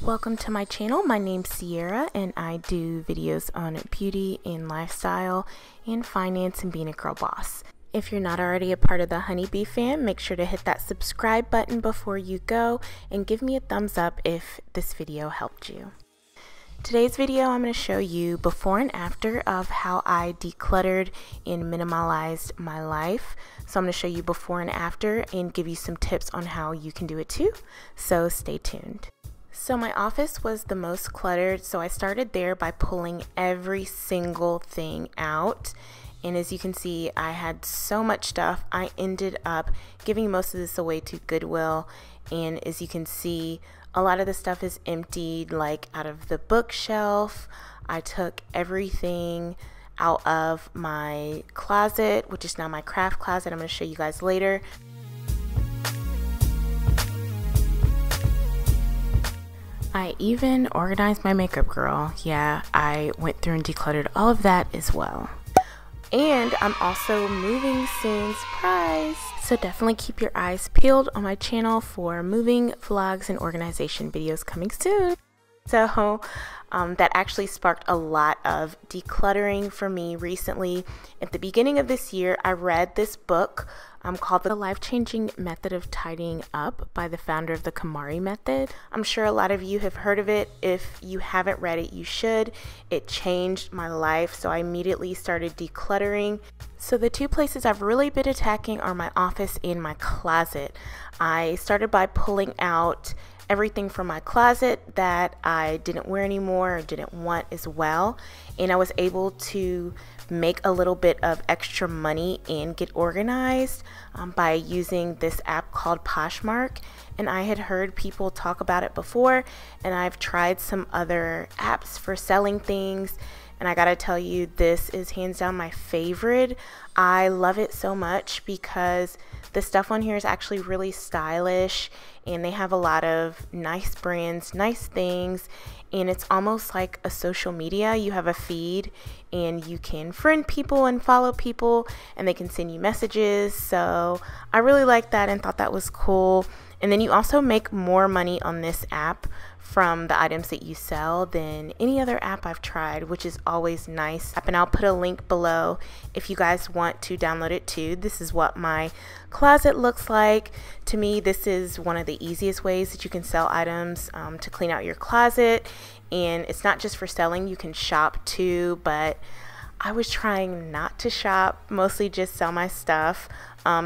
Welcome to my channel. My name's Ciara and I do videos on beauty and lifestyle and finance and being a girl boss. If you're not already a part of the HONEYBEE fam, make sure to hit that subscribe button before you go and give me a thumbs up if this video helped you. Today's video I'm going to show you before and after of how I decluttered and minimalized my life. So I'm going to show you before and after and give you some tips on how you can do it too. So stay tuned. So my office was the most cluttered, so I started there by pulling every single thing out. And as you can see, I had so much stuff. I ended up giving most of this away to Goodwill, and as you can see, a lot of the stuff is emptied, like out of the bookshelf. I took everything out of my closet, which is now my craft closet. I'm going to show you guys later. I even organized my makeup, girl. Yeah, I went through and decluttered all of that as well. And I'm also moving soon, surprise! So definitely keep your eyes peeled on my channel for moving vlogs and organization videos coming soon. So that actually sparked a lot of decluttering for me recently. At the beginning of this year, I read this book called The Life-Changing Method of Tidying Up by the founder of the Kumari Method. I'm sure a lot of you have heard of it. If you haven't read it, you should. It changed my life, so I immediately started decluttering. So the two places I've really been attacking are my office and my closet. I started by pulling out everything from my closet that I didn't wear anymore or didn't want as well, and I was able to make a little bit of extra money and get organized by using this app called Poshmark. And I had heard people talk about it before, and I've tried some other apps for selling things, and I gotta tell you, this is hands down my favorite. I love it so much because the stuff on here is actually really stylish, and they have a lot of nice brands, nice things, and it's almost like a social media. You have a feed and you can friend people and follow people, and they can send you messages. So I really liked that and thought that was cool. And then you also make more money on this app from the items that you sell than any other app I've tried, which is always nice. And I'll put a link below if you guys want to download it too. This is what my closet looks like. To me, this is one of the easiest ways that you can sell items to clean out your closet. And it's not just for selling, you can shop too, but I was trying not to shop, mostly just sell my stuff.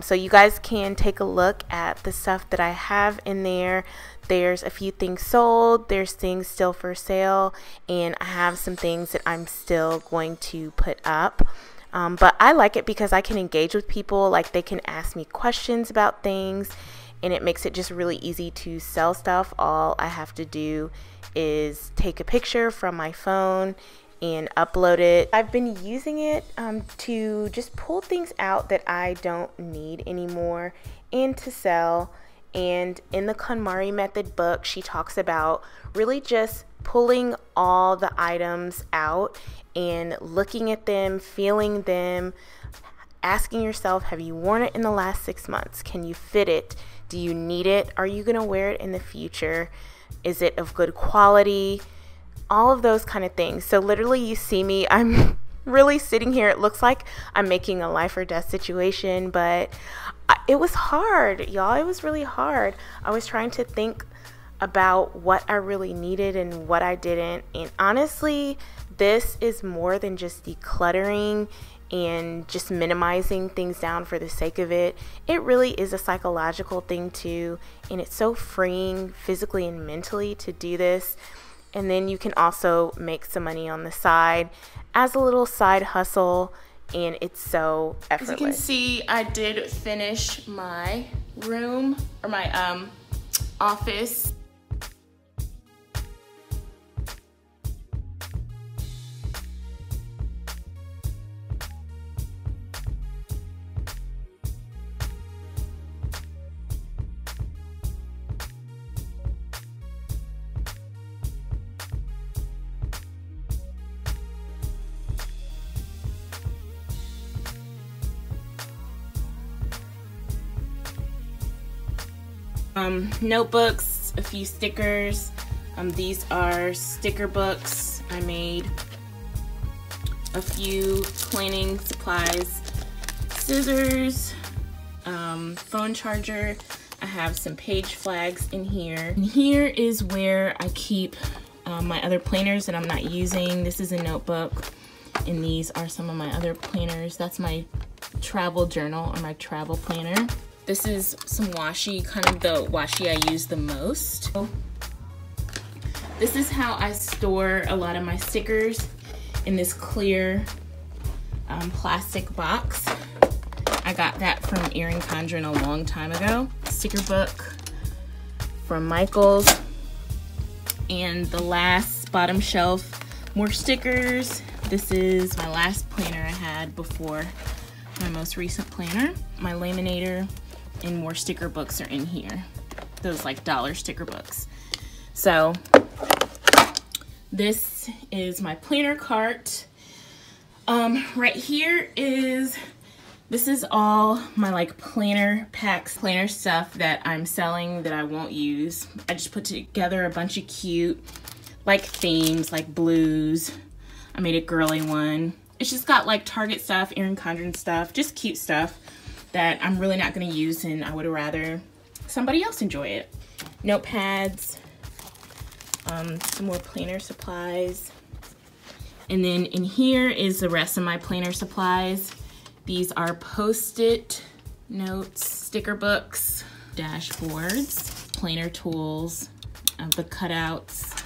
So you guys can take a look at the stuff that I have in there. There's a few things sold, there's things still for sale, and I have some things that I'm still going to put up. But I like it because I can engage with people, like they can ask me questions about things, and it makes it just really easy to sell stuff. All I have to do is take a picture from my phone and upload it. I've been using it to just pull things out that I don't need anymore and to sell. And in the KonMari Method book, she talks about really just pulling all the items out and looking at them, feeling them, asking yourself, have you worn it in the last 6 months? Can you fit it? Do you need it? Are you gonna wear it in the future? Is it of good quality? All of those kind of things. So literally you see me, I'm really sitting here. It looks like I'm making a life or death situation, but it was hard, y'all. It was really hard. I was trying to think about what I really needed and what I didn't. And honestly, this is more than just decluttering and just minimizing things down for the sake of it. It really is a psychological thing too, and it's so freeing physically and mentally to do this. And then you can also make some money on the side as a little side hustle, and it's so effortless. As you can see, I did finish my room, or my office. Notebooks, a few stickers, These are sticker books. I made a few cleaning supplies, scissors, phone charger. I have some page flags in here. And here is where I keep my other planners that I'm not using. This is a notebook, and these are some of my other planners. That's my travel journal or my travel planner. This is some washi, kind of the washi I use the most. This is how I store a lot of my stickers, in this clear plastic box. I got that from Erin Condren a long time ago. Sticker book from Michaels. And the last bottom shelf, more stickers. This is my last planner I had before my most recent planner. My laminator and more sticker books are in here. Those like dollar sticker books. So this is my planner cart. Right here this is all my like planner packs, planner stuff that I'm selling that I won't use. I just put together a bunch of cute like themes, like blues. I made a girly one. It's just got like Target stuff, Erin Condren stuff, just cute stuff that I'm really not gonna use, and I would rather somebody else enjoy it. Notepads, some more planner supplies. And then in here is the rest of my planner supplies. These are Post-it notes, sticker books, dashboards, planner tools, the cutouts,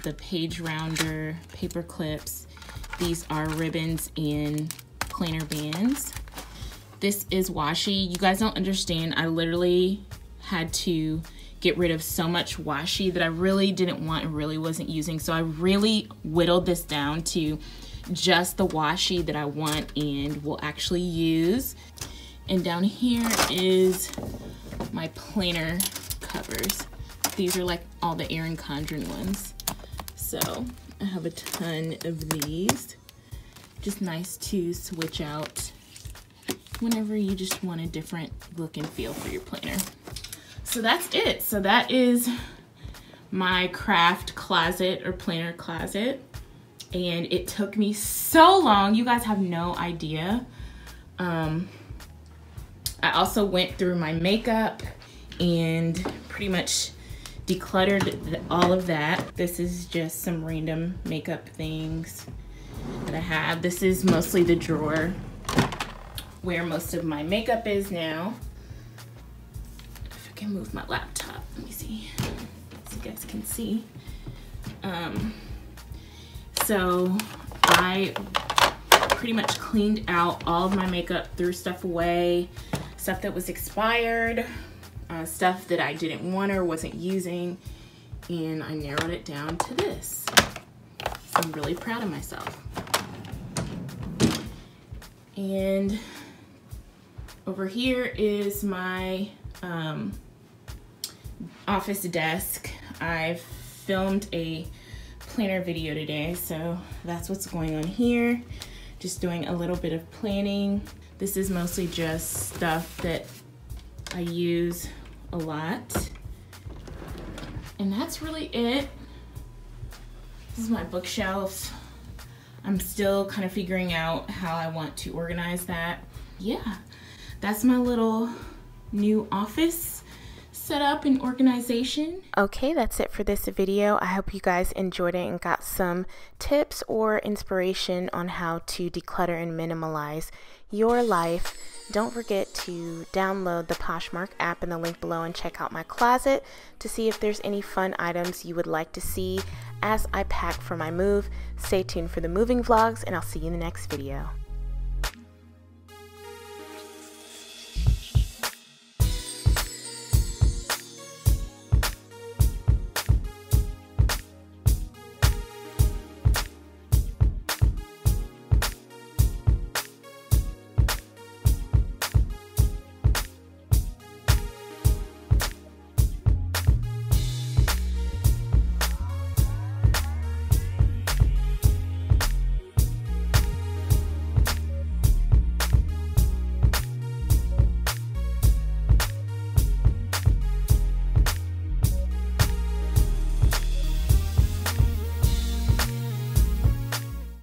the page rounder, paper clips. These are ribbons and planner bands. This is washi. You guys don't understand. I literally had to get rid of so much washi that I really didn't want and really wasn't using. So I really whittled this down to just the washi that I want and will actually use. And down here is my planner covers. These are like all the Erin Condren ones. So I have a ton of these. Just nice to switch out whenever you just want a different look and feel for your planner. So that's it. So that is my craft closet or planner closet. And it took me so long. You guys have no idea. I also went through my makeup and pretty much decluttered all of that. This is just some random makeup things that I have. This is mostly the drawer where most of my makeup is now. If I can move my laptop, let me see so you guys can see. So I pretty much cleaned out all of my makeup, threw stuff away, stuff that was expired, stuff that I didn't want or wasn't using, and I narrowed it down to this. So I'm really proud of myself. And over here is my office desk. I've filmed a planner video today, so that's what's going on here. Just doing a little bit of planning. This is mostly just stuff that I use a lot. And that's really it. This is my bookshelf. I'm still kind of figuring out how I want to organize that. Yeah, that's my little new office setup and organization. Okay, that's it for this video. I hope you guys enjoyed it and got some tips or inspiration on how to declutter and minimalize your life. Don't forget to download the Poshmark app in the link below and check out my closet to see if there's any fun items you would like to see as I pack for my move. Stay tuned for the moving vlogs, and I'll see you in the next video.